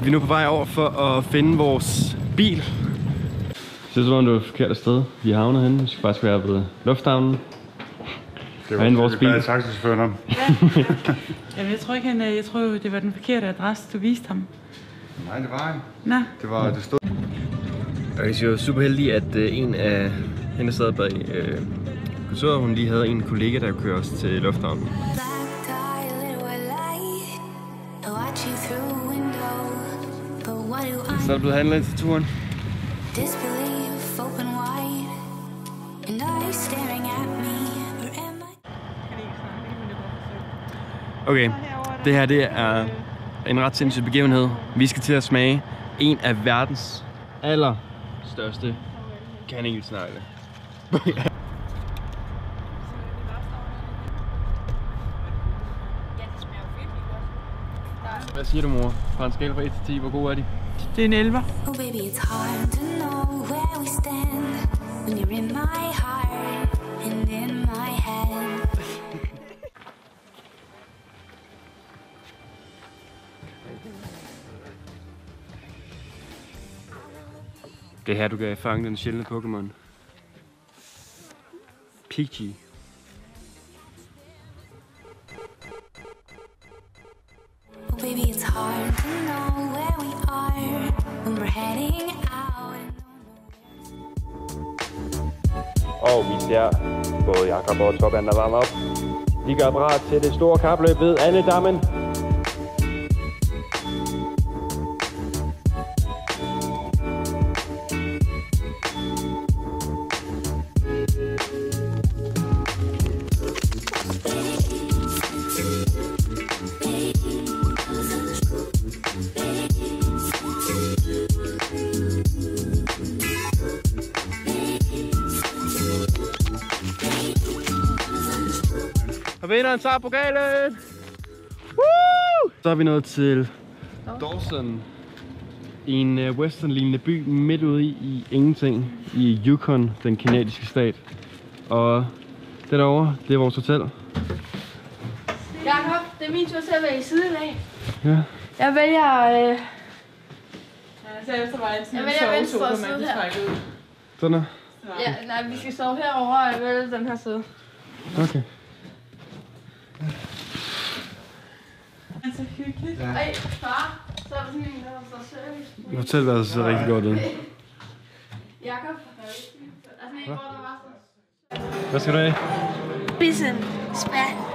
Vi er nu på vej over for at finde vores bil. Synes du, det var et forkert sted? Vi er havnet henne. Vi skal faktisk være ved lufthavnen. Det var vores bil. Taxichaufføren om. Jamen, jeg tror ikke, jeg tror, det var den forkerte adresse, du viste ham. Nej, det var han. Nå. Det stod. Jeg er jo super heldig, at en af hende, der sad bag kulturet, hun lige havde en kollega, der kører os til lufthavnen. Så er der blevet handlet ind til turen. Okay, det her det er en ret sindssyg begivenhed. Vi skal til at smage en af verdens allerstørste kanelsnegle. Hvad siger du, mor? Fra en skala fra 1 til 10, hvor gode er de? Det er en 11. Det er her, du kan fange den sjældne Pokémon. Pidgey. Og vi ser både Jakob og Torbjørn, der varmer op. De gør parat til det store kapløb ved Annedammen. Og vinderen tager pokalen! Woo! Så er vi nået til Dawson. I en western-lignende by midt ude i ingenting. I Yukon, den kanadiske stat. Og det derovre, det er vores hotel. Jakob, det er min tur til at vælge siden af. Ja. Jeg vælger... Så efter mig jeg vælger venstre side her. Sådan her? Ja, nej, vi skal sove herovre, og jeg vælger den her side. Okay. Det er så hyggeligt. Ja. Ej, far, så er der sådan en, der står service. Hotelværelset ser rigtig godt ud. Jakob, der er sådan en, hvor der var sådan... Hvad skal du have? Bissen, spand.